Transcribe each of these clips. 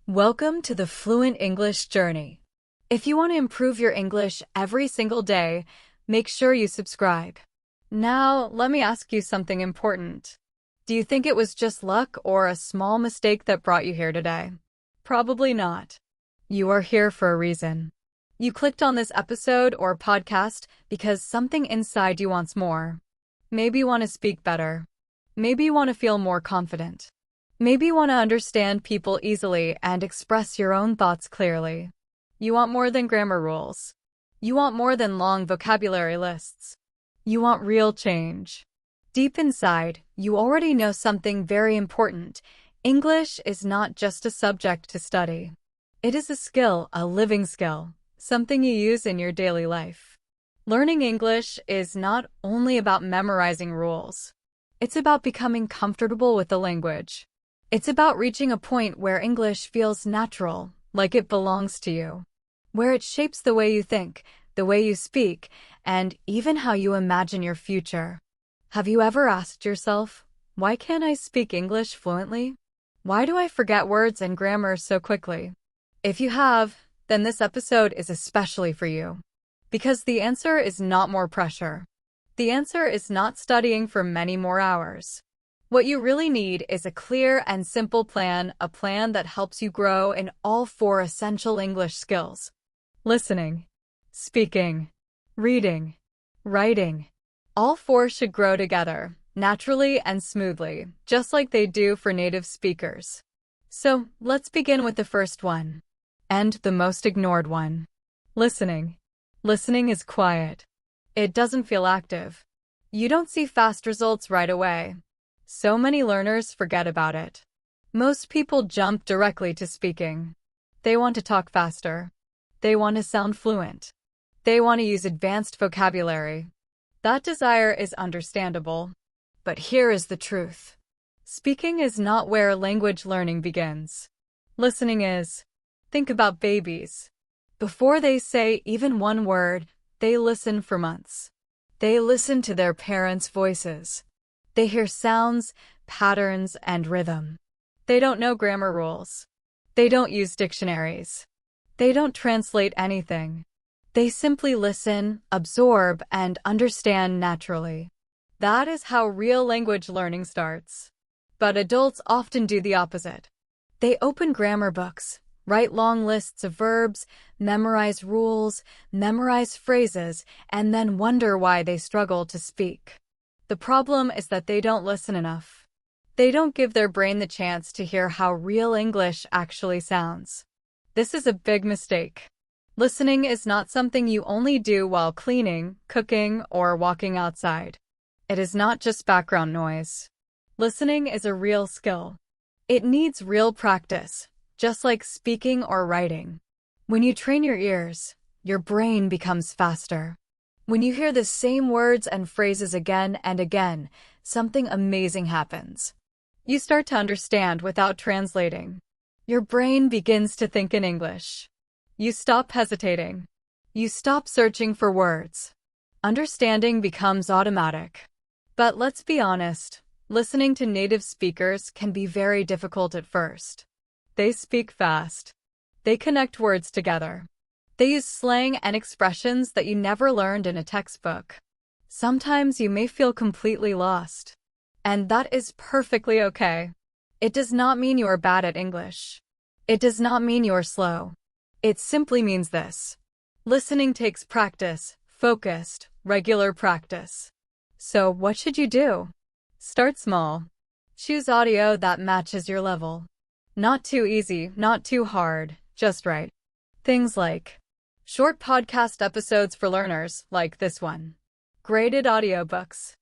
Welcome to the Fluent English journey. If you want to improve your English every single day, make sure you subscribe. Now, let me ask you something important. Do you think it was just luck or a small mistake that brought you here today? Probably not. You are here for a reason. You clicked on this episode or podcast because something inside you wants more. Maybe you want to speak better. Maybe you want to feel more confident. Maybe you want to understand people easily and express your own thoughts clearly. You want more than grammar rules. You want more than long vocabulary lists. You want real change. Deep inside, you already know something very important. English is not just a subject to study. It is a skill, a living skill, something you use in your daily life. Learning English is not only about memorizing rules. It's about becoming comfortable with the language. It's about reaching a point where English feels natural, like it belongs to you, where it shapes the way you think, the way you speak, and even how you imagine your future. Have you ever asked yourself, why can't I speak English fluently? Why do I forget words and grammar so quickly? If you have, then this episode is especially for you. Because the answer is not more pressure. The answer is not studying for many more hours. What you really need is a clear and simple plan, a plan that helps you grow in all 4 essential English skills: listening, speaking, reading, writing. All 4 should grow together, naturally and smoothly, just like they do for native speakers. So, let's begin with the first one, and the most ignored one: listening. Listening is quiet. It doesn't feel active. You don't see fast results right away. So many learners forget about it. Most people jump directly to speaking. They want to talk faster. They want to sound fluent. They want to use advanced vocabulary. That desire is understandable. But here is the truth. Speaking is not where language learning begins. Listening is. Think about babies. Before they say even one word, they listen for months. They listen to their parents' voices. They hear sounds, patterns, and rhythm. They don't know grammar rules. They don't use dictionaries. They don't translate anything. They simply listen, absorb, and understand naturally. That is how real language learning starts. But adults often do the opposite. They open grammar books, write long lists of verbs, memorize rules, memorize phrases, and then wonder why they struggle to speak. The problem is that they don't listen enough. They don't give their brain the chance to hear how real English actually sounds. This is a big mistake. Listening is not something you only do while cleaning, cooking, or walking outside. It is not just background noise. Listening is a real skill. It needs real practice, just like speaking or writing. When you train your ears, your brain becomes faster. When you hear the same words and phrases again and again, something amazing happens. You start to understand without translating. Your brain begins to think in English. You stop hesitating. You stop searching for words. Understanding becomes automatic. But let's be honest, listening to native speakers can be very difficult at first. They speak fast. They connect words together. They use slang and expressions that you never learned in a textbook. Sometimes you may feel completely lost. And that is perfectly okay. It does not mean you are bad at English. It does not mean you are slow. It simply means this. Listening takes practice, focused, regular practice. So what should you do? Start small. Choose audio that matches your level. Not too easy, not too hard, just right. Things like short podcast episodes for learners, like this one. Graded audiobooks.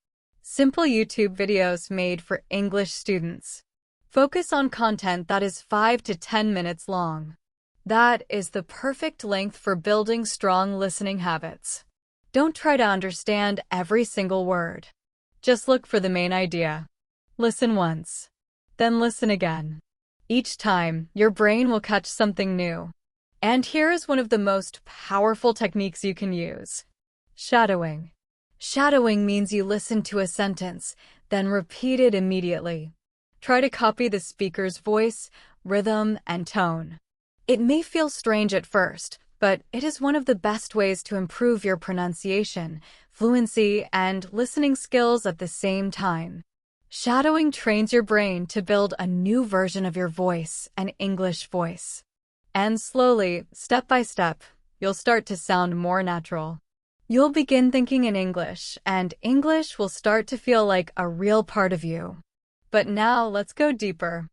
Simple YouTube videos made for English students. Focus on content that is 5 to 10 minutes long. That is the perfect length for building strong listening habits. Don't try to understand every single word. Just look for the main idea. Listen once. Then listen again. Each time, your brain will catch something new. And here is one of the most powerful techniques you can use. Shadowing. Shadowing means you listen to a sentence, then repeat it immediately. Try to copy the speaker's voice, rhythm, and tone. It may feel strange at first, but it is one of the best ways to improve your pronunciation, fluency, and listening skills at the same time. Shadowing trains your brain to build a new version of your voice, an English voice. And slowly, step by step, you'll start to sound more natural. You'll begin thinking in English, and English will start to feel like a real part of you. But now let's go deeper.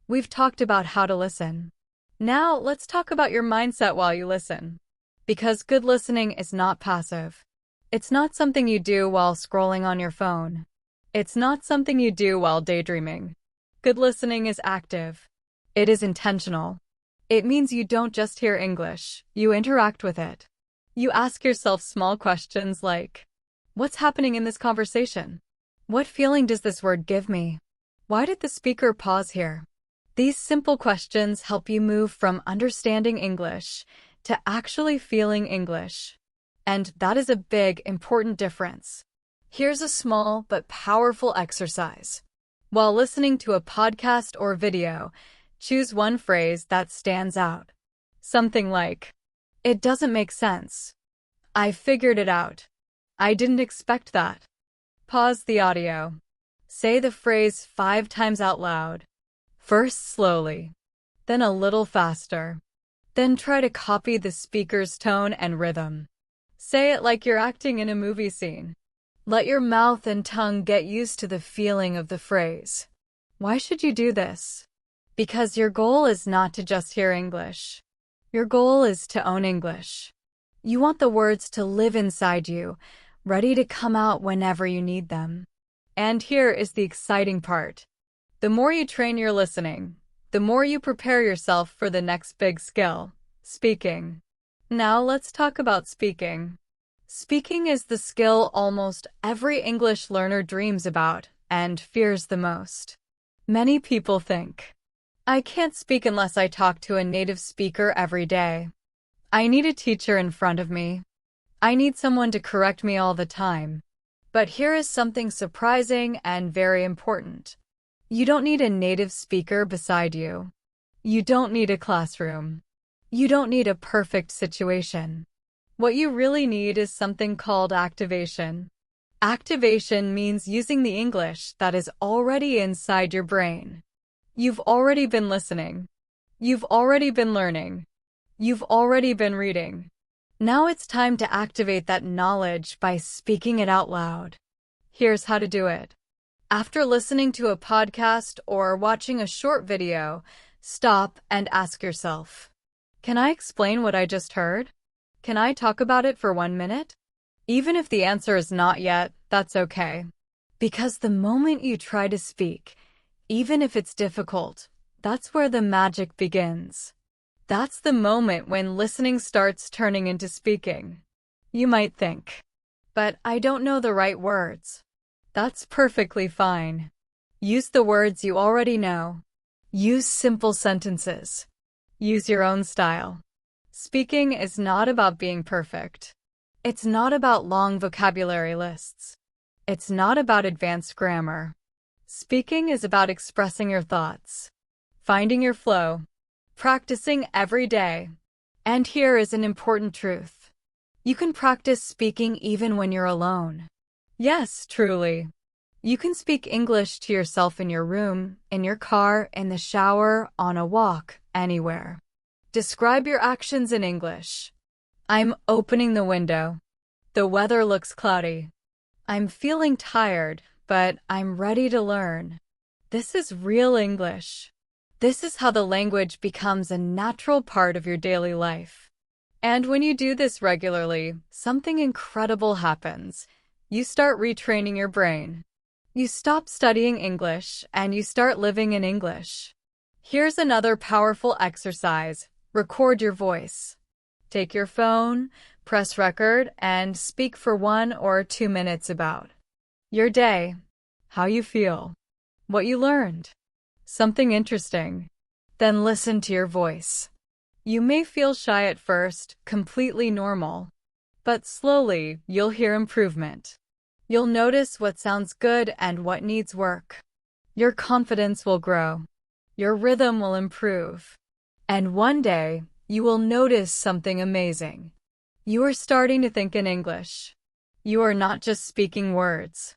We've talked about how to listen. Now let's talk about your mindset while you listen. Because good listening is not passive. It's not something you do while scrolling on your phone. It's not something you do while daydreaming. Good listening is active. It is intentional. It means you don't just hear English, you interact with it. You ask yourself small questions like, what's happening in this conversation? What feeling does this word give me? Why did the speaker pause here? These simple questions help you move from understanding English to actually feeling English. And that is a big, important difference. Here's a small but powerful exercise. While listening to a podcast or video, choose one phrase that stands out. Something like, it doesn't make sense. I figured it out. I didn't expect that. Pause the audio. Say the phrase 5 times out loud. First slowly, then a little faster. Then try to copy the speaker's tone and rhythm. Say it like you're acting in a movie scene. Let your mouth and tongue get used to the feeling of the phrase. Why should you do this? Because your goal is not to just hear English. Your goal is to own English. You want the words to live inside you, ready to come out whenever you need them. And here is the exciting part. The more you train your listening, the more you prepare yourself for the next big skill, speaking. Now let's talk about speaking. Speaking is the skill almost every English learner dreams about and fears the most. Many people think, I can't speak unless I talk to a native speaker every day. I need a teacher in front of me. I need someone to correct me all the time. But here is something surprising and very important. You don't need a native speaker beside you. You don't need a classroom. You don't need a perfect situation. What you really need is something called activation. Activation means using the English that is already inside your brain. You've already been listening. You've already been learning. You've already been reading. Now it's time to activate that knowledge by speaking it out loud. Here's how to do it. After listening to a podcast or watching a short video, stop and ask yourself, can I explain what I just heard? Can I talk about it for 1 minute? Even if the answer is not yet, that's okay. Because the moment you try to speak, even if it's difficult, that's where the magic begins. That's the moment when listening starts turning into speaking. You might think, but I don't know the right words. That's perfectly fine. Use the words you already know. Use simple sentences. Use your own style. Speaking is not about being perfect. It's not about long vocabulary lists. It's not about advanced grammar. Speaking is about expressing your thoughts, finding your flow, practicing every day. And here is an important truth. You can practice speaking even when you're alone. Yes, truly. You can speak English to yourself in your room, in your car, in the shower, on a walk, anywhere. Describe your actions in English. I'm opening the window. The weather looks cloudy. I'm feeling tired, but I'm ready to learn. This is real English. This is how the language becomes a natural part of your daily life. And when you do this regularly, something incredible happens. You start retraining your brain. You stop studying English and you start living in English. Here's another powerful exercise. Record your voice. Take your phone, press record, and speak for 1 or 2 minutes about your day, how you feel, what you learned, something interesting. Then listen to your voice. You may feel shy at first, completely normal. But slowly, you'll hear improvement. You'll notice what sounds good and what needs work. Your confidence will grow. Your rhythm will improve. And one day, you will notice something amazing. You are starting to think in English. You are not just speaking words.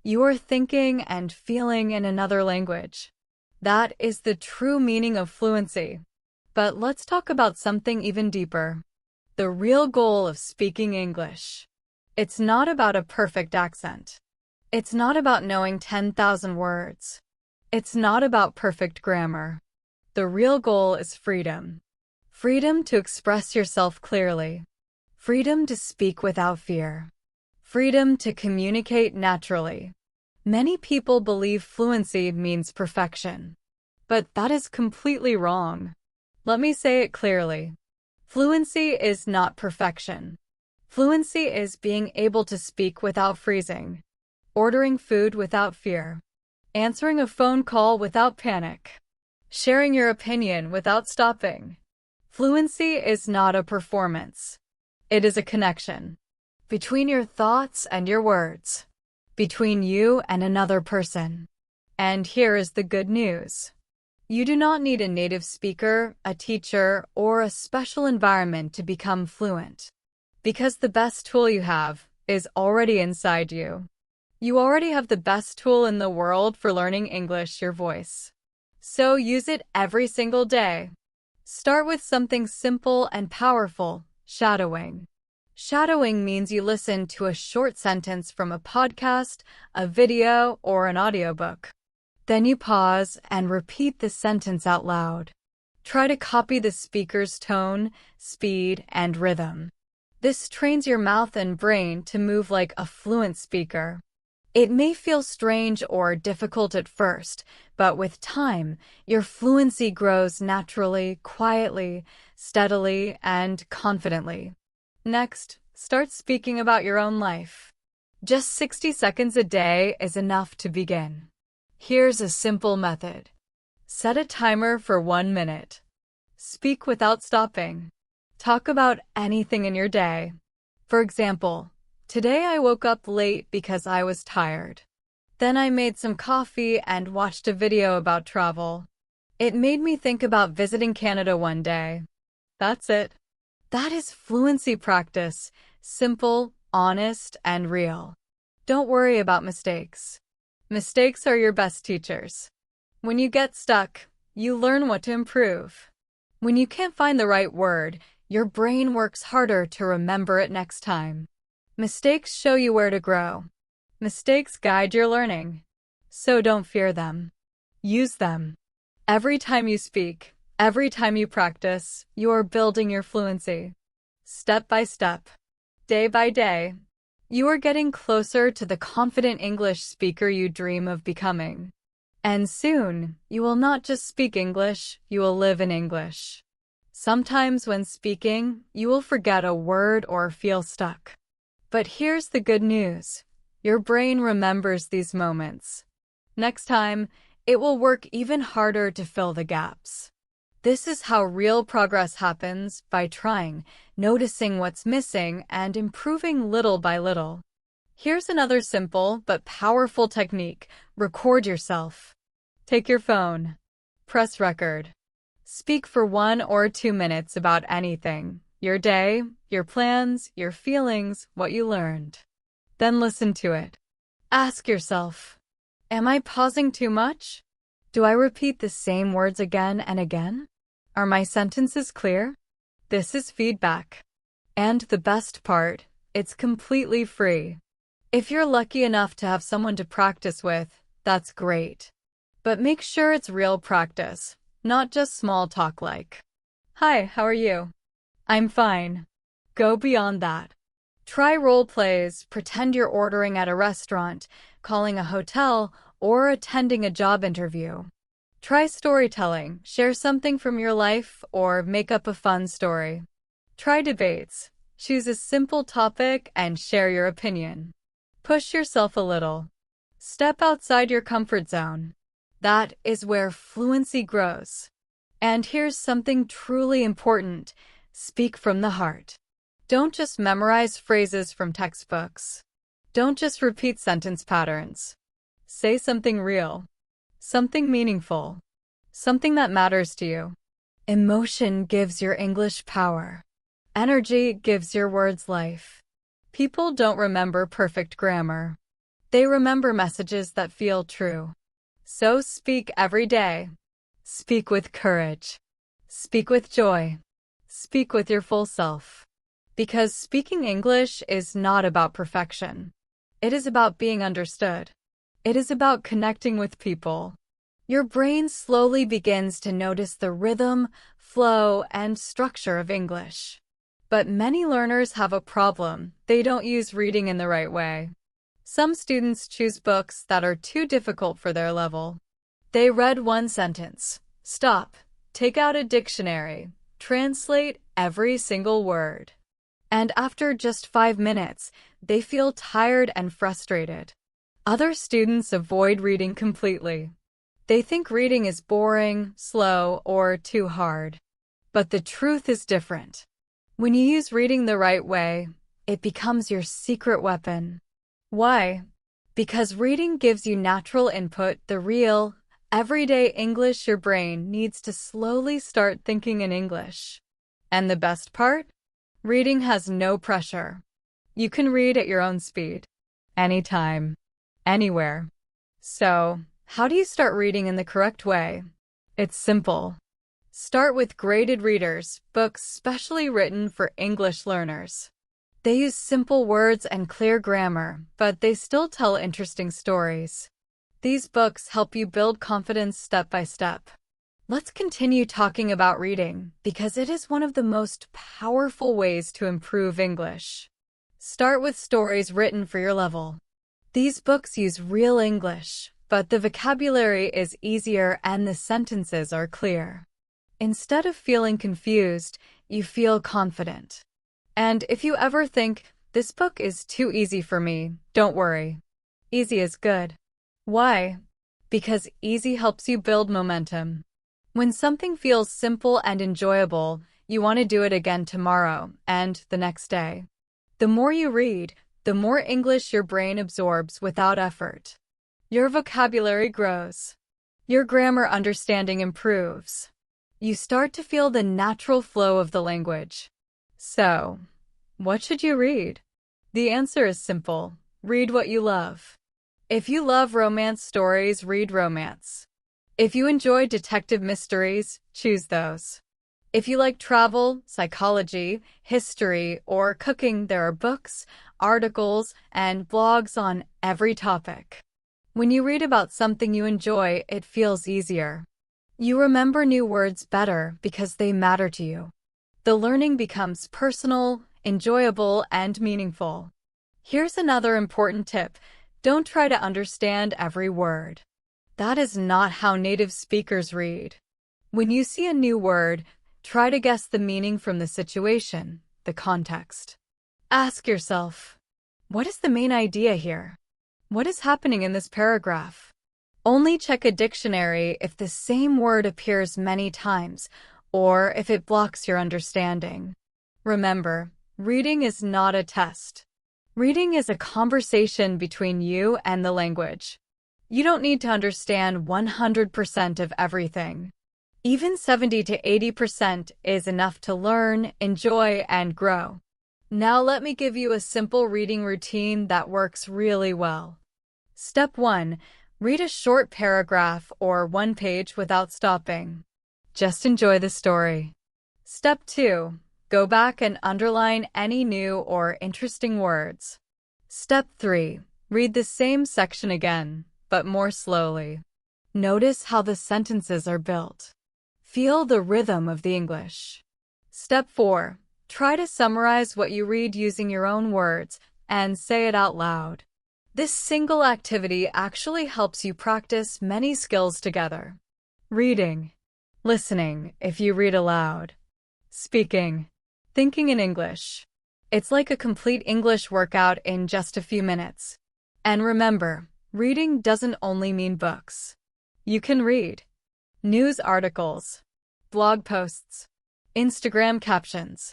You are thinking and feeling in another language. That is the true meaning of fluency. But let's talk about something even deeper. The real goal of speaking English. It's not about a perfect accent. It's not about knowing 10,000 words. It's not about perfect grammar. The real goal is freedom. Freedom to express yourself clearly. Freedom to speak without fear. Freedom to communicate naturally. Many people believe fluency means perfection. But that is completely wrong. Let me say it clearly. Fluency is not perfection. Fluency is being able to speak without freezing, ordering food without fear, answering a phone call without panic, sharing your opinion without stopping. Fluency is not a performance. It is a connection between your thoughts and your words, between you and another person. And here is the good news. You do not need a native speaker, a teacher, or a special environment to become fluent. Because the best tool you have is already inside you. You already have the best tool in the world for learning English, your voice. So use it every single day. Start with something simple and powerful, shadowing. Shadowing means you listen to a short sentence from a podcast, a video, or an audiobook. Then you pause and repeat the sentence out loud. Try to copy the speaker's tone, speed, and rhythm. This trains your mouth and brain to move like a fluent speaker. It may feel strange or difficult at first, but with time, your fluency grows naturally, quietly, steadily, and confidently. Next, start speaking about your own life. Just 60 seconds a day is enough to begin. Here's a simple method. Set a timer for 1 minute. Speak without stopping. Talk about anything in your day. For example, today I woke up late because I was tired. Then I made some coffee and watched a video about travel. It made me think about visiting Canada one day. That's it. That is fluency practice. Simple, honest, and real. Don't worry about mistakes. Mistakes are your best teachers. When you get stuck, you learn what to improve. When you can't find the right word, your brain works harder to remember it next time. Mistakes show you where to grow. Mistakes guide your learning. So don't fear them. Use them. Every time you speak, every time you practice, you are building your fluency. Step by step, day by day, you are getting closer to the confident English speaker you dream of becoming. And soon, you will not just speak English, you will live in English. Sometimes when speaking, you will forget a word or feel stuck. But here's the good news. Your brain remembers these moments. Next time, it will work even harder to fill the gaps. This is how real progress happens, by trying, noticing what's missing, and improving little by little. Here's another simple but powerful technique. Record yourself. Take your phone. Press record. Speak for 1 or 2 minutes about anything. Your day, your plans, your feelings, what you learned. Then listen to it. Ask yourself, am I pausing too much? Do I repeat the same words again and again? Are my sentences clear? This is feedback. And the best part, it's completely free. If you're lucky enough to have someone to practice with, that's great. But make sure it's real practice, not just small talk like, "Hi, how are you?" "I'm fine." Go beyond that. Try role plays, pretend you're ordering at a restaurant, calling a hotel, or attending a job interview. Try storytelling, share something from your life, or make up a fun story. Try debates. Choose a simple topic and share your opinion. Push yourself a little. Step outside your comfort zone. That is where fluency grows. And here's something truly important. Speak from the heart. Don't just memorize phrases from textbooks. Don't just repeat sentence patterns. Say something real. something meaningful, something that matters to you. Emotion gives your English power. Energy gives your words life. People don't remember perfect grammar. They remember messages that feel true. So speak every day. Speak with courage. Speak with joy. Speak with your full self. Because speaking English is not about perfection. It is about being understood. It is about connecting with people. Your brain slowly begins to notice the rhythm, flow, and structure of English. But many learners have a problem. They don't use reading in the right way. Some students choose books that are too difficult for their level. They read one sentence, stop, take out a dictionary, translate every single word. And after just 5 minutes, they feel tired and frustrated. Other students avoid reading completely. They think reading is boring, slow, or too hard. But the truth is different. When you use reading the right way, it becomes your secret weapon. Why? Because reading gives you natural input, the real, everyday English your brain needs to slowly start thinking in English. And the best part? Reading has no pressure. You can read at your own speed. Anytime. Anywhere. So, how do you start reading in the correct way? It's simple. Start with graded readers, books specially written for English learners. They use simple words and clear grammar, but they still tell interesting stories. These books help you build confidence step by step. Let's continue talking about reading, because it is one of the most powerful ways to improve English. Start with stories written for your level. These books use real English, but the vocabulary is easier and the sentences are clear. Instead of feeling confused, you feel confident. And if you ever think, this book is too easy for me, don't worry. Easy is good. Why? Because easy helps you build momentum. When something feels simple and enjoyable, you want to do it again tomorrow and the next day. The more you read, the more English your brain absorbs without effort. Your vocabulary grows. Your grammar understanding improves. You start to feel the natural flow of the language. So, what should you read? The answer is simple. Read what you love. If you love romance stories, read romance. If you enjoy detective mysteries, choose those. If you like travel, psychology, history, or cooking, there are books, articles, and blogs on every topic. When you read about something you enjoy, it feels easier. You remember new words better because they matter to you. The learning becomes personal, enjoyable, and meaningful. Here's another important tip. Don't try to understand every word. That is not how native speakers read. When you see a new word, try to guess the meaning from the situation, the context. Ask yourself, what is the main idea here? What is happening in this paragraph? Only check a dictionary if the same word appears many times, or if it blocks your understanding. Remember, reading is not a test. Reading is a conversation between you and the language. You don't need to understand 100% of everything. Even 70 to 80% is enough to learn, enjoy, and grow. Now let me give you a simple reading routine that works really well. Step 1. Read a short paragraph or one page without stopping. Just enjoy the story. Step 2. Go back and underline any new or interesting words. Step 3. Read the same section again, but more slowly. Notice how the sentences are built. Feel the rhythm of the English. Step 4. Try to summarize what you read using your own words and say it out loud. This single activity actually helps you practice many skills together. Reading. Listening, if you read aloud. Speaking. Thinking in English. It's like a complete English workout in just a few minutes. And remember, reading doesn't only mean books. You can read news articles, blog posts, Instagram captions,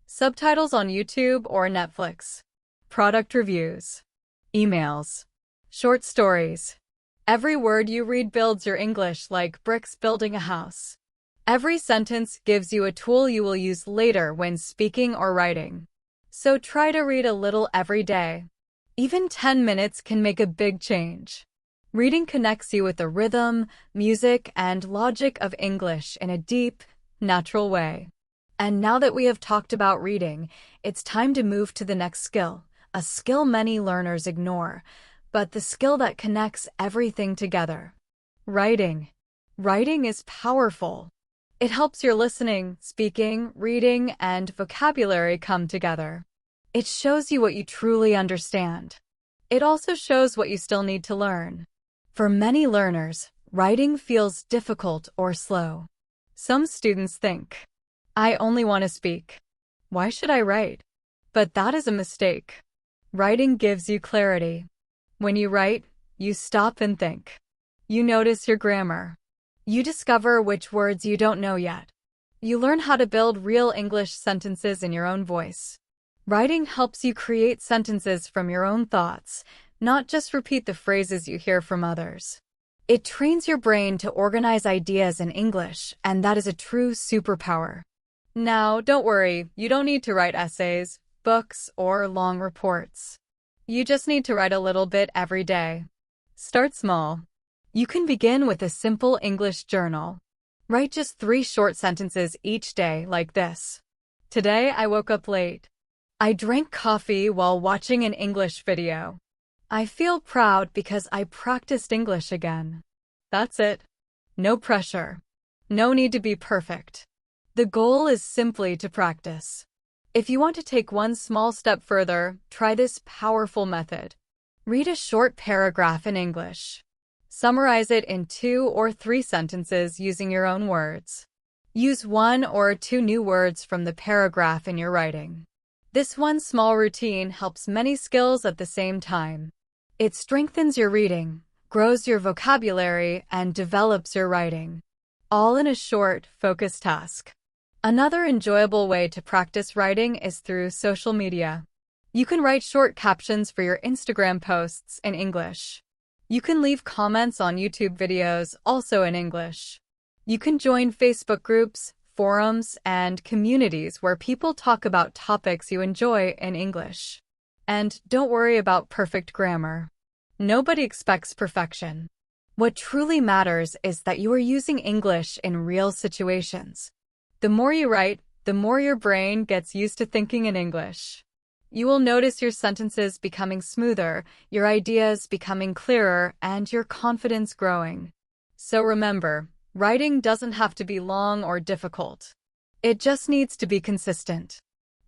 subtitles on YouTube or Netflix, product reviews, emails, short stories. Every word you read builds your English like bricks building a house. Every sentence gives you a tool you will use later when speaking or writing. So try to read a little every day. Even 10 minutes can make a big change. Reading connects you with the rhythm, music, and logic of English in a deep, natural way. And now that we have talked about reading, it's time to move to the next skill, a skill many learners ignore, but the skill that connects everything together. Writing. Writing is powerful. It helps your listening, speaking, reading, and vocabulary come together. It shows you what you truly understand. It also shows what you still need to learn. For many learners, writing feels difficult or slow. Some students think, I only want to speak. Why should I write? But that is a mistake. Writing gives you clarity. When you write, you stop and think. You notice your grammar. You discover which words you don't know yet. You learn how to build real English sentences in your own voice. Writing helps you create sentences from your own thoughts, not just repeat the phrases you hear from others. It trains your brain to organize ideas in English, and that is a true superpower. Now, don't worry, you don't need to write essays, books, or long reports. You just need to write a little bit every day. Start small. You can begin with a simple English journal. Write just 3 short sentences each day like this. Today I woke up late. I drank coffee while watching an English video. I feel proud because I practiced English again. That's it. No pressure. No need to be perfect. The goal is simply to practice. If you want to take one small step further, try this powerful method. Read a short paragraph in English. Summarize it in 2 or 3 sentences using your own words. Use 1 or 2 new words from the paragraph in your writing. This one small routine helps many skills at the same time. It strengthens your reading, grows your vocabulary, and develops your writing. All in a short, focused task. Another enjoyable way to practice writing is through social media. You can write short captions for your Instagram posts in English. You can leave comments on YouTube videos also in English. You can join Facebook groups, forums, and communities where people talk about topics you enjoy in English. And don't worry about perfect grammar. Nobody expects perfection. What truly matters is that you are using English in real situations. The more you write, the more your brain gets used to thinking in English. You will notice your sentences becoming smoother, your ideas becoming clearer, and your confidence growing. So remember, writing doesn't have to be long or difficult. It just needs to be consistent.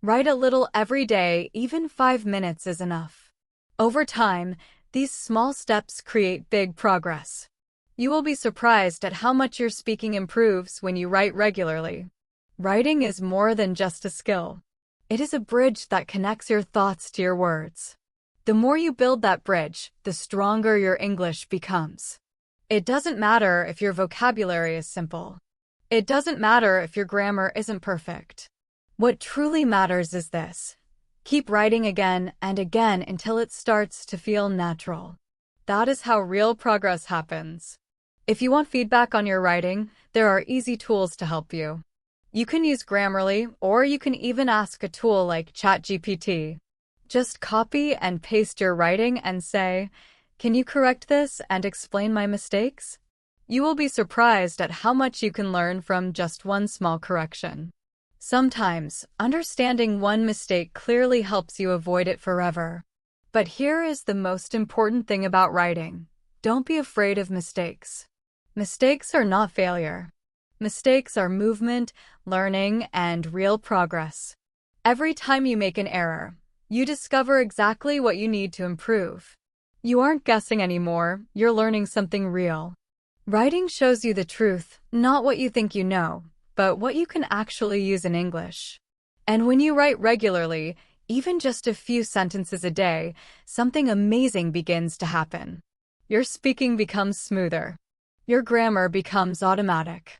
Write a little every day, even 5 minutes is enough. Over time, these small steps create big progress. You will be surprised at how much your speaking improves when you write regularly. Writing is more than just a skill. It is a bridge that connects your thoughts to your words. The more you build that bridge, the stronger your English becomes. It doesn't matter if your vocabulary is simple. It doesn't matter if your grammar isn't perfect. What truly matters is this. Keep writing again and again until it starts to feel natural. That is how real progress happens. If you want feedback on your writing, there are easy tools to help you. You can use Grammarly, or you can even ask a tool like ChatGPT. Just copy and paste your writing and say, "Can you correct this and explain my mistakes?" You will be surprised at how much you can learn from just one small correction. Sometimes, understanding one mistake clearly helps you avoid it forever. But here is the most important thing about writing. Don't be afraid of mistakes. Mistakes are not failure. Mistakes are movement, learning, and real progress. Every time you make an error, you discover exactly what you need to improve. You aren't guessing anymore, you're learning something real. Writing shows you the truth, not what you think you know, but what you can actually use in English. And when you write regularly, even just a few sentences a day, something amazing begins to happen. Your speaking becomes smoother. Your grammar becomes automatic.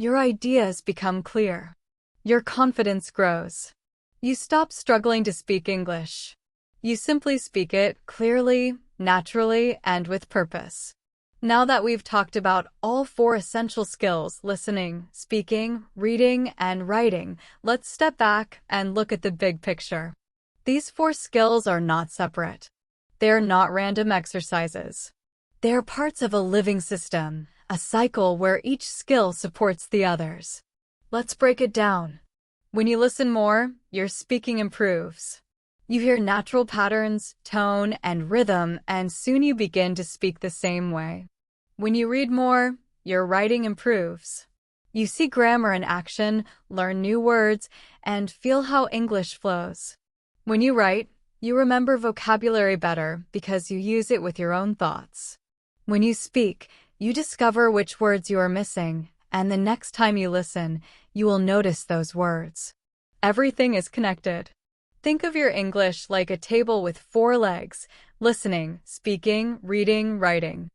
Your ideas become clear. Your confidence grows. You stop struggling to speak English. You simply speak it clearly, naturally, and with purpose. Now that we've talked about all four essential skills, listening, speaking, reading, and writing, let's step back and look at the big picture. These four skills are not separate. They're not random exercises. They're parts of a living system, a cycle where each skill supports the others. Let's break it down. When you listen more, your speaking improves. You hear natural patterns, tone, and rhythm, and soon you begin to speak the same way. When you read more, your writing improves. You see grammar in action, learn new words, and feel how English flows. When you write, you remember vocabulary better because you use it with your own thoughts. When you speak, you discover which words you are missing, and the next time you listen, you will notice those words. Everything is connected. Think of your English like a table with four legs: listening, speaking, reading, writing.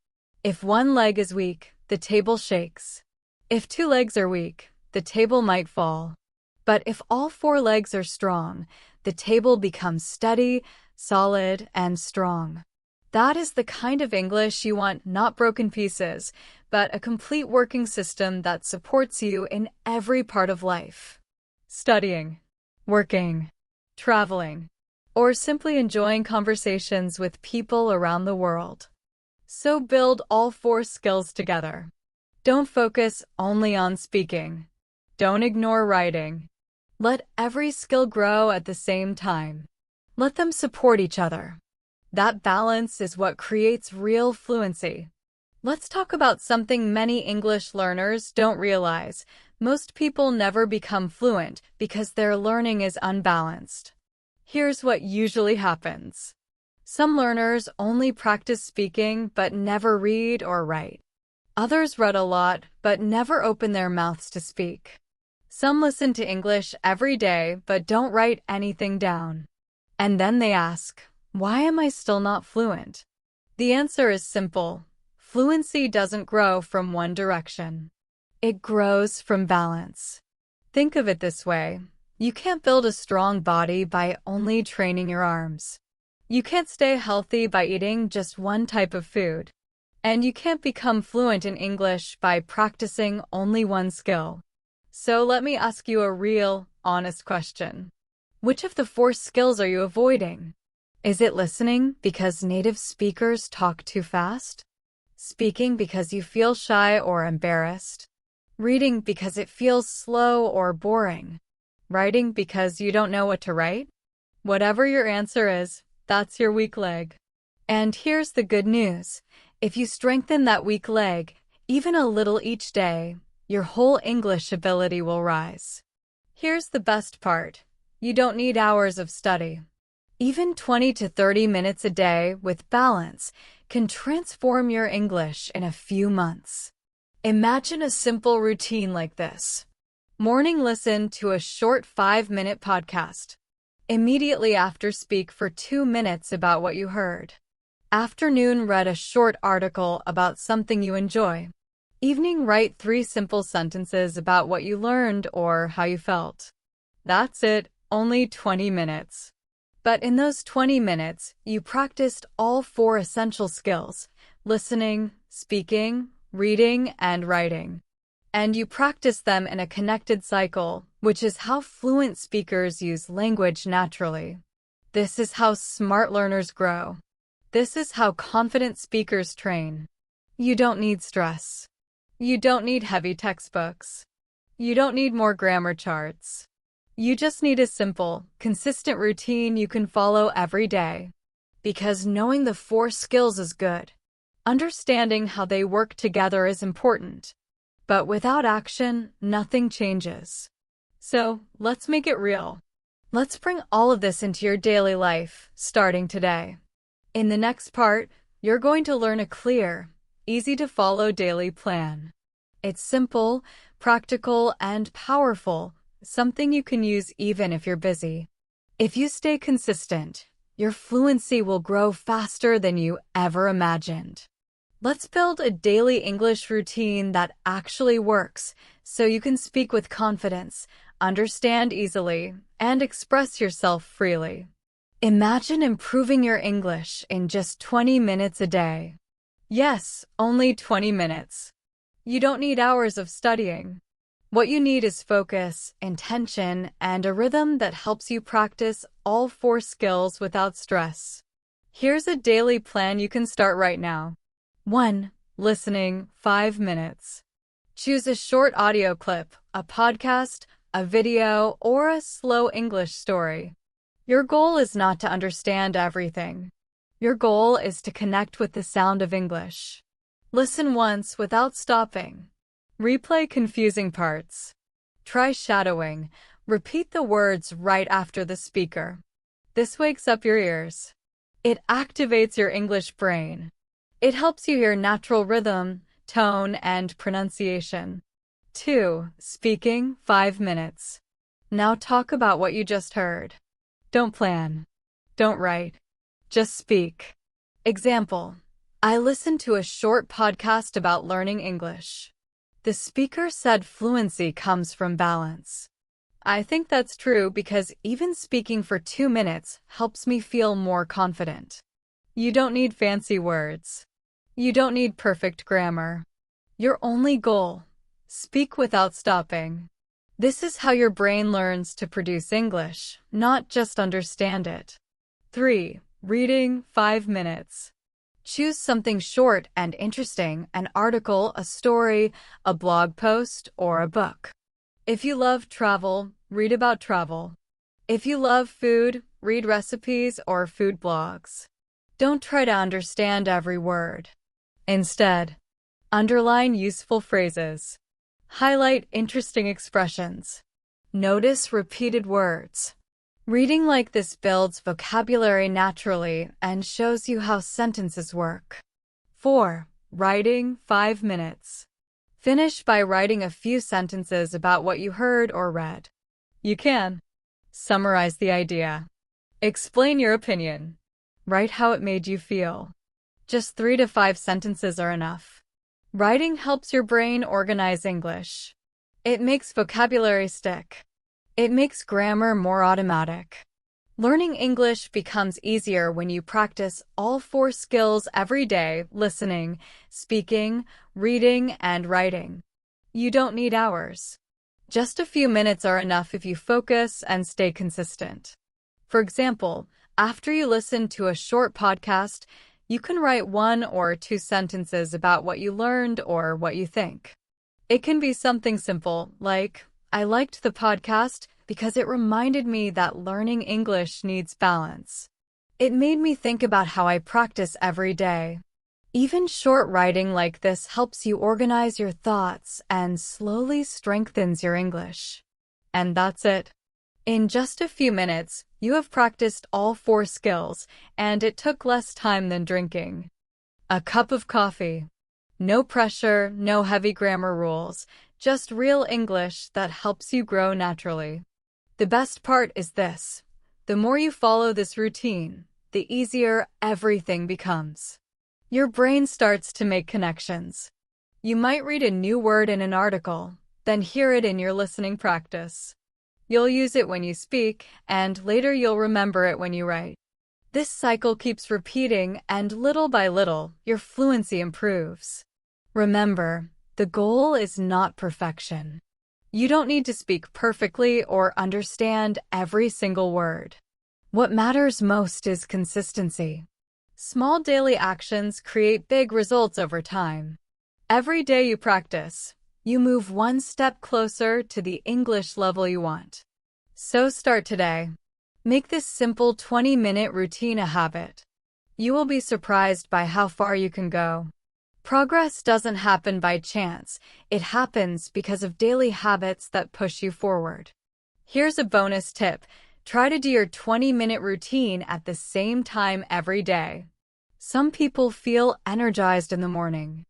If one leg is weak, the table shakes. If two legs are weak, the table might fall. But if all four legs are strong, the table becomes steady, solid, and strong. That is the kind of English you want, not broken pieces, but a complete working system that supports you in every part of life. Studying, working, traveling, or simply enjoying conversations with people around the world. So build all four skills together. Don't focus only on speaking. Don't ignore writing. Let every skill grow at the same time. Let them support each other. That balance is what creates real fluency. Let's talk about something many English learners don't realize. Most people never become fluent because their learning is unbalanced. Here's what usually happens. Some learners only practice speaking but never read or write. Others read a lot but never open their mouths to speak. Some listen to English every day but don't write anything down. And then they ask, why am I still not fluent? The answer is simple. Fluency doesn't grow from one direction. It grows from balance. Think of it this way. You can't build a strong body by only training your arms. You can't stay healthy by eating just one type of food. And you can't become fluent in English by practicing only one skill. So let me ask you a real, honest question. Which of the four skills are you avoiding? Is it listening because native speakers talk too fast? Speaking because you feel shy or embarrassed? Reading because it feels slow or boring? Writing because you don't know what to write? Whatever your answer is, that's your weak leg. And here's the good news. If you strengthen that weak leg, even a little each day, your whole English ability will rise. Here's the best part. You don't need hours of study. Even 20 to 30 minutes a day with balance can transform your English in a few months. Imagine a simple routine like this. Morning, listen to a short 5-minute podcast. Immediately after, speak for 2 minutes about what you heard. Afternoon, read a short article about something you enjoy. Evening, write 3 simple sentences about what you learned or how you felt. That's it, only 20 minutes. But in those 20 minutes, you practiced all 4 essential skills: listening, speaking, reading, and writing. And you practice them in a connected cycle, which is how fluent speakers use language naturally. This is how smart learners grow. This is how confident speakers train. You don't need stress. You don't need heavy textbooks. You don't need more grammar charts. You just need a simple, consistent routine you can follow every day. Because knowing the 4 skills is good. Understanding how they work together is important. But without action, nothing changes. So, let's make it real. Let's bring all of this into your daily life, starting today. In the next part, you're going to learn a clear, easy-to-follow daily plan. It's simple, practical, and powerful, something you can use even if you're busy. If you stay consistent, your fluency will grow faster than you ever imagined. Let's build a daily English routine that actually works, so you can speak with confidence, understand easily, and express yourself freely. Imagine improving your English in just 20 minutes a day. Yes, only 20 minutes. You don't need hours of studying. What you need is focus, intention, and a rhythm that helps you practice all 4 skills without stress. Here's a daily plan you can start right now. 1. Listening, 5 minutes. Choose a short audio clip, a podcast, a video, or a slow English story. Your goal is not to understand everything. Your goal is to connect with the sound of English. Listen once without stopping. Replay confusing parts. Try shadowing. Repeat the words right after the speaker. This wakes up your ears. It activates your English brain. It helps you hear natural rhythm, tone, and pronunciation. 2. Speaking, 5 minutes. Now talk about what you just heard. Don't plan. Don't write. Just speak. Example: I listened to a short podcast about learning English. The speaker said fluency comes from balance. I think that's true because even speaking for 2 minutes helps me feel more confident. You don't need fancy words. You don't need perfect grammar. Your only goal: speak without stopping. This is how your brain learns to produce English, not just understand it. 3. Reading, 5 minutes. Choose something short and interesting: an article, a story, a blog post, or a book. If you love travel, read about travel. If you love food, read recipes or food blogs. Don't try to understand every word. Instead, underline useful phrases. Highlight interesting expressions. Notice repeated words. Reading like this builds vocabulary naturally and shows you how sentences work. 4. Writing, 5 minutes. Finish by writing a few sentences about what you heard or read. You can summarize the idea. Explain your opinion. Write how it made you feel. Just 3 to 5 sentences are enough. Writing helps your brain organize English. It makes vocabulary stick. It makes grammar more automatic. Learning English becomes easier when you practice all 4 skills every day: listening, speaking, reading, and writing. You don't need hours. Just a few minutes are enough if you focus and stay consistent. For example, after you listen to a short podcast, you can write 1 or 2 sentences about what you learned or what you think. It can be something simple, like, I liked the podcast because it reminded me that learning English needs balance. It made me think about how I practice every day. Even short writing like this helps you organize your thoughts and slowly strengthens your English. And that's it. In just a few minutes, you have practiced all 4 skills, and it took less time than drinking a cup of coffee. No pressure, no heavy grammar rules, just real English that helps you grow naturally. The best part is this: the more you follow this routine, the easier everything becomes. Your brain starts to make connections. You might read a new word in an article, then hear it in your listening practice. You'll use it when you speak, and later you'll remember it when you write. This cycle keeps repeating, and little by little, your fluency improves. Remember, the goal is not perfection. You don't need to speak perfectly or understand every single word. What matters most is consistency. Small daily actions create big results over time. Every day you practice, you move 1 step closer to the English level you want. So start today. Make this simple 20-minute routine a habit. You will be surprised by how far you can go. Progress doesn't happen by chance. It happens because of daily habits that push you forward. Here's a bonus tip. Try to do your 20-minute routine at the same time every day. Some people feel energized in the morning.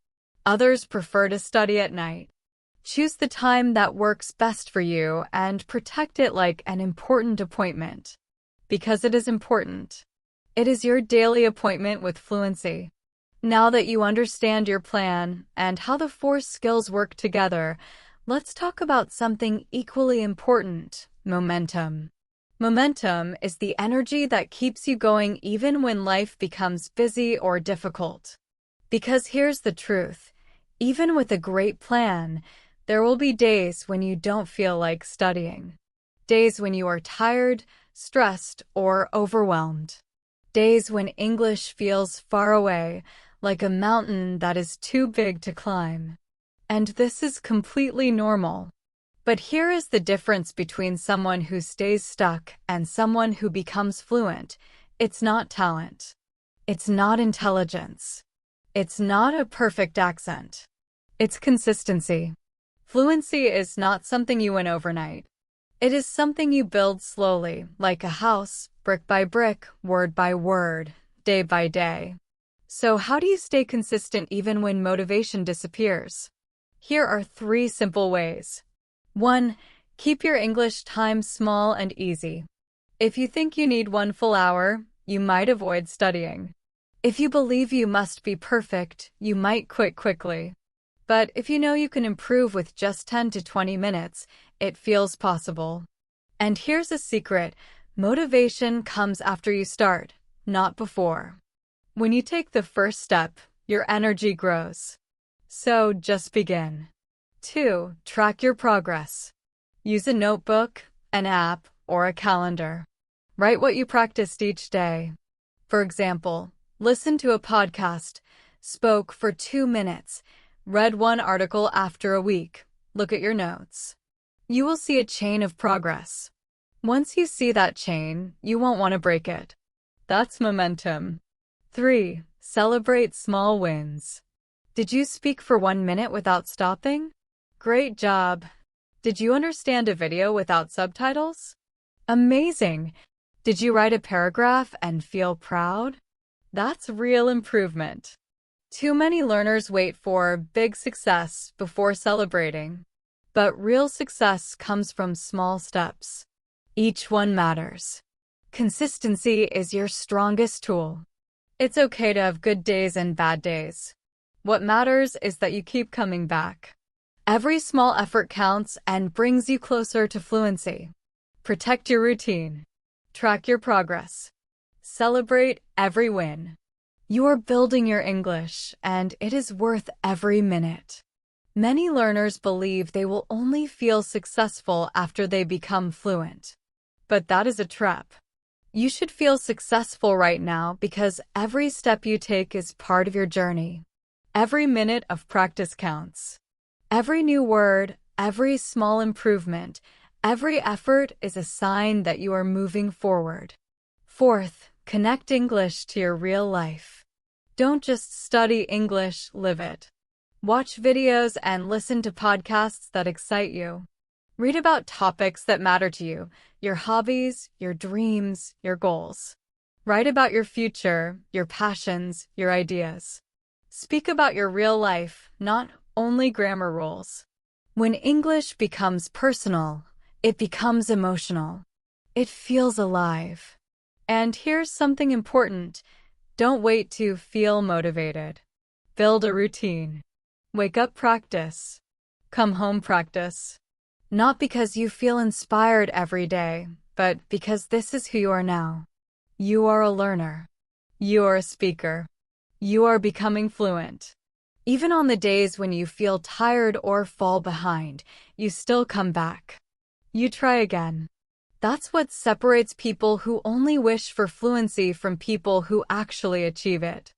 Others prefer to study at night. Choose the time that works best for you and protect it like an important appointment. Because it is important. It is your daily appointment with fluency. Now that you understand your plan and how the 4 skills work together, let's talk about something equally important: momentum. Momentum is the energy that keeps you going even when life becomes busy or difficult. Because here's the truth. Even with a great plan, there will be days when you don't feel like studying. Days when you are tired, stressed, or overwhelmed. Days when English feels far away, like a mountain that is too big to climb. And this is completely normal. But here is the difference between someone who stays stuck and someone who becomes fluent. It's not talent. It's not intelligence. It's not a perfect accent. It's consistency. Fluency is not something you win overnight. It is something you build slowly, like a house, brick by brick, word by word, day by day. So how do you stay consistent even when motivation disappears? Here are 3 simple ways. 1. Keep your English time small and easy. If you think you need 1 full hour, you might avoid studying. If you believe you must be perfect, you might quit quickly. But if you know you can improve with just 10 to 20 minutes, it feels possible. And here's a secret. Motivation comes after you start, not before. When you take the first step, your energy grows. So just begin. 2. Track your progress. Use a notebook, an app, or a calendar. Write what you practiced each day. For example, listen to a podcast, spoke for 2 minutes, read 1 article after a week. Look at your notes. You will see a chain of progress. Once you see that chain, you won't want to break it. That's momentum. 3. Celebrate small wins. Did you speak for 1 minute without stopping? Great job. Did you understand a video without subtitles? Amazing. Did you write a paragraph and feel proud? That's real improvement. Too many learners wait for big success before celebrating. But real success comes from small steps. Each one matters. Consistency is your strongest tool. It's okay to have good days and bad days. What matters is that you keep coming back. Every small effort counts and brings you closer to fluency. Protect your routine. Track your progress. Celebrate every win. You are building your English, and it is worth every minute. Many learners believe they will only feel successful after they become fluent. But that is a trap. You should feel successful right now because every step you take is part of your journey. Every minute of practice counts. Every new word, every small improvement, every effort is a sign that you are moving forward. 4th, connect English to your real life. Don't just study English, live it. Watch videos and listen to podcasts that excite you. Read about topics that matter to you, your hobbies, your dreams, your goals. Write about your future, your passions, your ideas. Speak about your real life, not only grammar rules. When English becomes personal, it becomes emotional. It feels alive. And here's something important. Don't wait to feel motivated. Build a routine. Wake up practice. Come home practice. Not because you feel inspired every day, but because this is who you are now. You are a learner. You are a speaker. You are becoming fluent. Even on the days when you feel tired or fall behind, you still come back. You try again. That's what separates people who only wish for fluency from people who actually achieve it.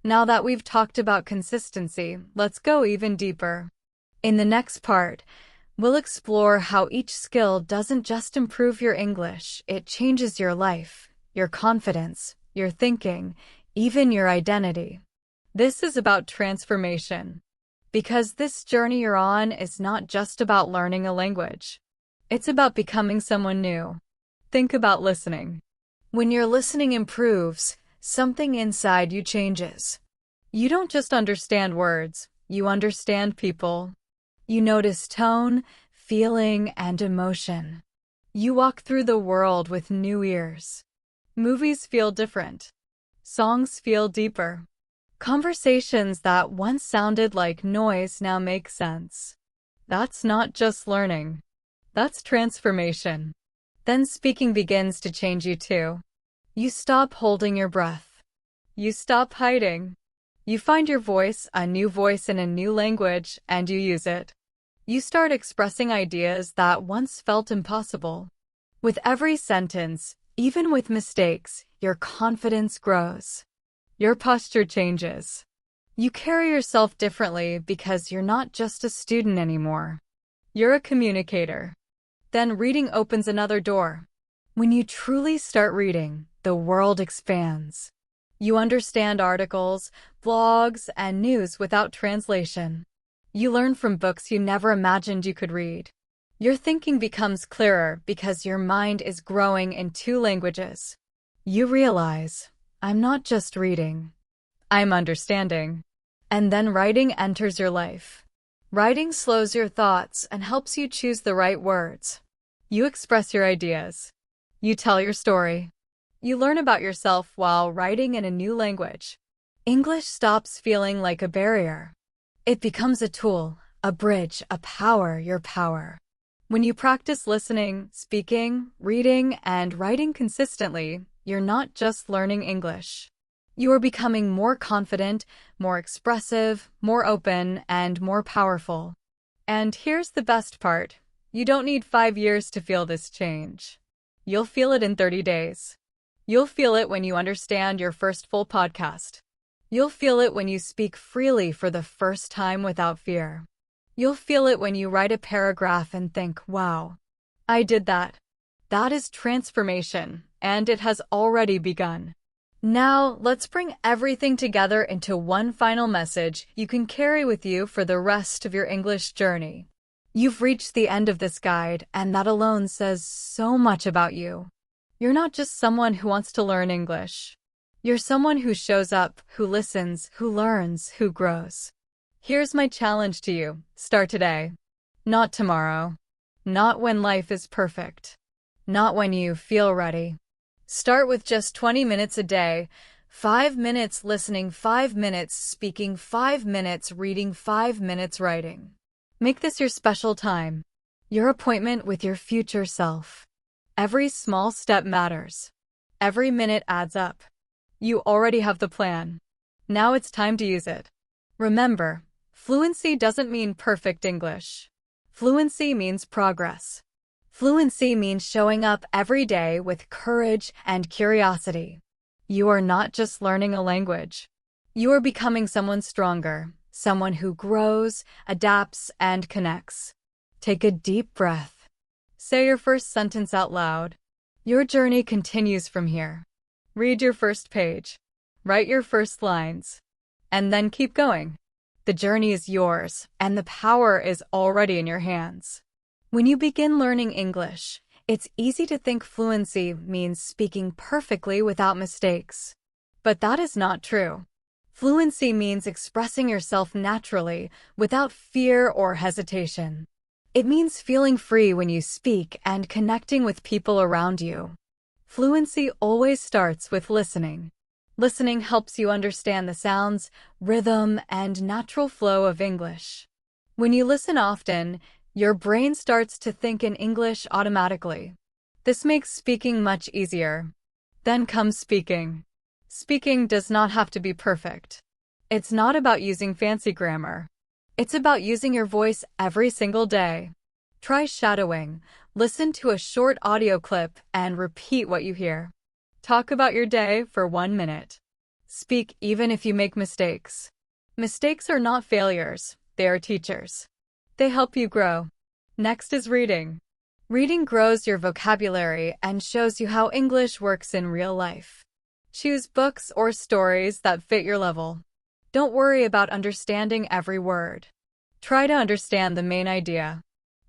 Now that we've talked about consistency, let's go even deeper. In the next part, we'll explore how each skill doesn't just improve your English, it changes your life, your confidence, your thinking, even your identity. This is about transformation. Because this journey you're on is not just about learning a language. It's about becoming someone new. Think about listening. When your listening improves, something inside you changes. You don't just understand words, you understand people. You notice tone, feeling, and emotion. You walk through the world with new ears. Movies feel different. Songs feel deeper. Conversations that once sounded like noise now make sense. That's not just learning. That's transformation. Then speaking begins to change you too. You stop holding your breath. You stop hiding. You find your voice, a new voice in a new language, and you use it. You start expressing ideas that once felt impossible. With every sentence, even with mistakes, your confidence grows. Your posture changes. You carry yourself differently because you're not just a student anymore. You're a communicator. Then reading opens another door. When you truly start reading, the world expands. You understand articles, blogs, and news without translation. You learn from books you never imagined you could read. Your thinking becomes clearer because your mind is growing in two languages. You realize, I'm not just reading, I'm understanding. And then writing enters your life. Writing slows your thoughts and helps you choose the right words. You express your ideas. You tell your story. You learn about yourself while writing in a new language. English stops feeling like a barrier. It becomes a tool, a bridge, a power, your power. When you practice listening, speaking, reading, and writing consistently, you're not just learning English. You are becoming more confident, more expressive, more open, and more powerful. And here's the best part. You don't need 5 years to feel this change. You'll feel it in 30 days. You'll feel it when you understand your first full podcast. You'll feel it when you speak freely for the first time without fear. You'll feel it when you write a paragraph and think, wow, I did that. That is transformation, and it has already begun. Now, let's bring everything together into one final message you can carry with you for the rest of your English journey. You've reached the end of this guide, and that alone says so much about you. You're not just someone who wants to learn English. You're someone who shows up, who listens, who learns, who grows. Here's my challenge to you. Start today. Not tomorrow. Not when life is perfect. Not when you feel ready. Start with just 20 minutes a day. 5 minutes listening, 5 minutes speaking, 5 minutes reading, 5 minutes writing. Make this your special time. Your appointment with your future self. Every small step matters. Every minute adds up. You already have the plan. Now it's time to use it. Remember, fluency doesn't mean perfect English. Fluency means progress. Fluency means showing up every day with courage and curiosity. You are not just learning a language. You are becoming someone stronger, someone who grows, adapts, and connects. Take a deep breath. Say your first sentence out loud. Your journey continues from here. Read your first page. Write your first lines. And then keep going. The journey is yours, and the power is already in your hands. When you begin learning English, it's easy to think fluency means speaking perfectly without mistakes. But that is not true. Fluency means expressing yourself naturally, without fear or hesitation. It means feeling free when you speak and connecting with people around you. Fluency always starts with listening. Listening helps you understand the sounds, rhythm, and natural flow of English. When you listen often, your brain starts to think in English automatically. This makes speaking much easier. Then comes speaking. Speaking does not have to be perfect. It's not about using fancy grammar. It's about using your voice every single day. Try shadowing. Listen to a short audio clip and repeat what you hear. Talk about your day for 1 minute. Speak even if you make mistakes. Mistakes are not failures, they are teachers. They help you grow. Next is reading. Reading grows your vocabulary and shows you how English works in real life. Choose books or stories that fit your level. Don't worry about understanding every word. Try to understand the main idea.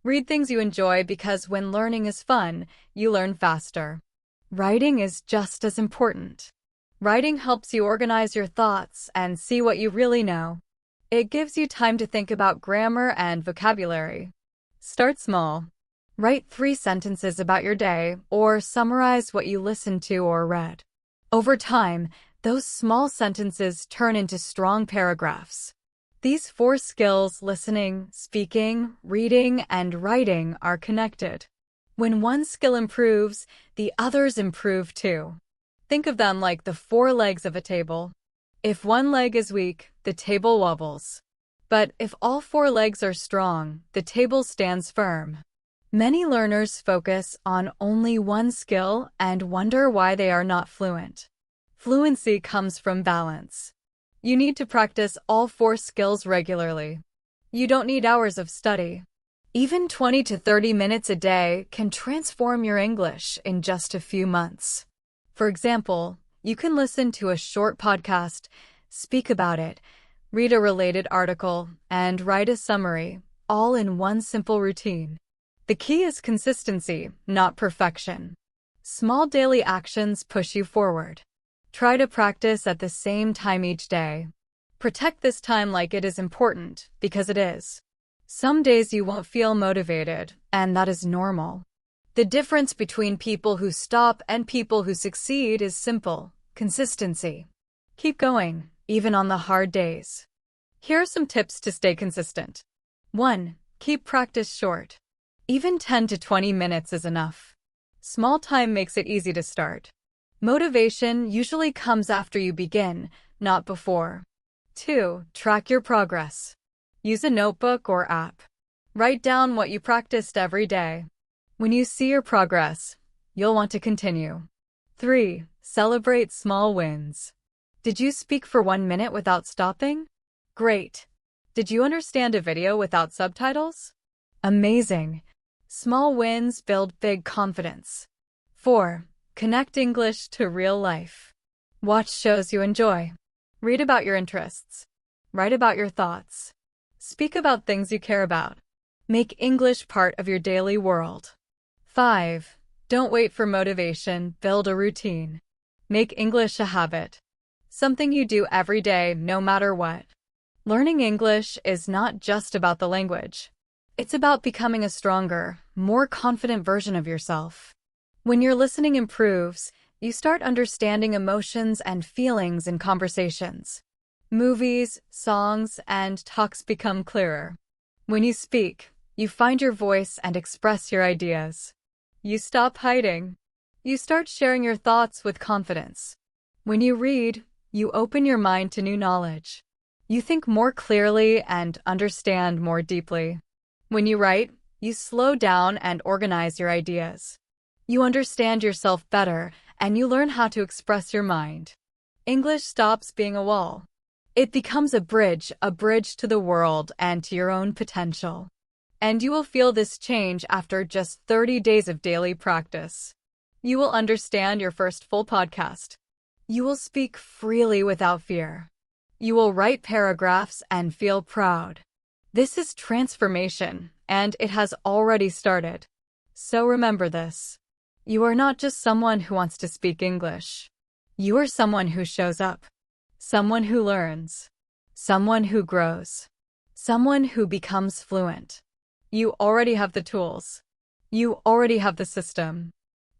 Read things you enjoy because when learning is fun, you learn faster. Writing is just as important. Writing helps you organize your thoughts and see what you really know. It gives you time to think about grammar and vocabulary. Start small. Write 3 sentences about your day or summarize what you listened to or read. Over time, those small sentences turn into strong paragraphs. These 4 skills, listening, speaking, reading, and writing, are connected. When one skill improves, the others improve too. Think of them like the 4 legs of a table. If one leg is weak, the table wobbles. But if all four legs are strong, the table stands firm. Many learners focus on only one skill and wonder why they are not fluent. Fluency comes from balance. You need to practice all four skills regularly. You don't need hours of study. Even 20 to 30 minutes a day can transform your English in just a few months. For example, you can listen to a short podcast, speak about it, read a related article, and write a summary, all in one simple routine. The key is consistency, not perfection. Small daily actions push you forward. Try to practice at the same time each day. Protect this time like it is important, because it is. Some days you won't feel motivated, and that is normal. The difference between people who stop and people who succeed is simple: consistency. Keep going, even on the hard days. Here are some tips to stay consistent. 1. Keep practice short. Even 10 to 20 minutes is enough. Small time makes it easy to start. Motivation usually comes after you begin, not before. 2. Track your progress. Use a notebook or app. Write down what you practiced every day. When you see your progress, you'll want to continue. 3. Celebrate small wins. Did you speak for 1 minute without stopping? Great. Did you understand a video without subtitles? Amazing. Small wins build big confidence. 4. Connect English to real life. Watch shows you enjoy. Read about your interests. Write about your thoughts. Speak about things you care about. Make English part of your daily world. 5. Don't wait for motivation, build a routine. Make English a habit. Something you do every day, no matter what. Learning English is not just about the language. It's about becoming a stronger, more confident version of yourself. When your listening improves, you start understanding emotions and feelings in conversations. Movies, songs, and talks become clearer. When you speak, you find your voice and express your ideas. You stop hiding. You start sharing your thoughts with confidence. When you read, you open your mind to new knowledge. You think more clearly and understand more deeply. When you write, you slow down and organize your ideas. You understand yourself better, and you learn how to express your mind. English stops being a wall. It becomes a bridge to the world and to your own potential. And you will feel this change after just 30 days of daily practice. You will understand your first full podcast. You will speak freely without fear. You will write paragraphs and feel proud. This is transformation, and it has already started. So remember this. You are not just someone who wants to speak English. You are someone who shows up. Someone who learns. Someone who grows. Someone who becomes fluent. You already have the tools. You already have the system.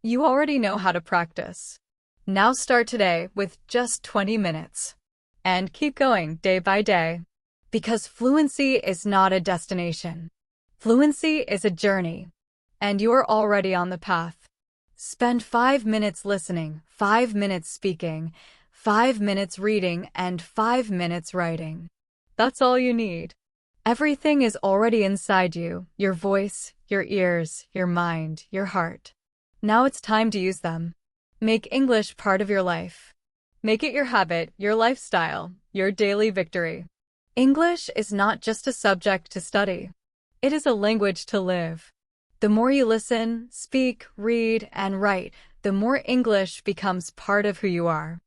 You already know how to practice. Now start today with just 20 minutes. And keep going day by day. Because fluency is not a destination. Fluency is a journey. And you are already on the path. Spend 5 minutes listening, 5 minutes speaking, 5 minutes reading, and 5 minutes writing. That's all you need. Everything is already inside you: your voice, your ears, your mind, your heart. Now it's time to use them. Make English part of your life. Make it your habit, your lifestyle, your daily victory. English is not just a subject to study. It is a language to live. The more you listen, speak, read, and write, the more English becomes part of who you are.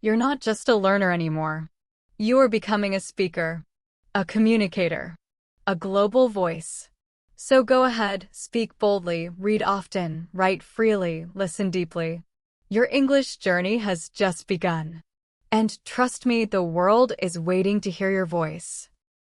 You're not just a learner anymore. You are becoming a speaker, a communicator, a global voice. So go ahead, speak boldly, read often, write freely, listen deeply. Your English journey has just begun. And trust me, the world is waiting to hear your voice.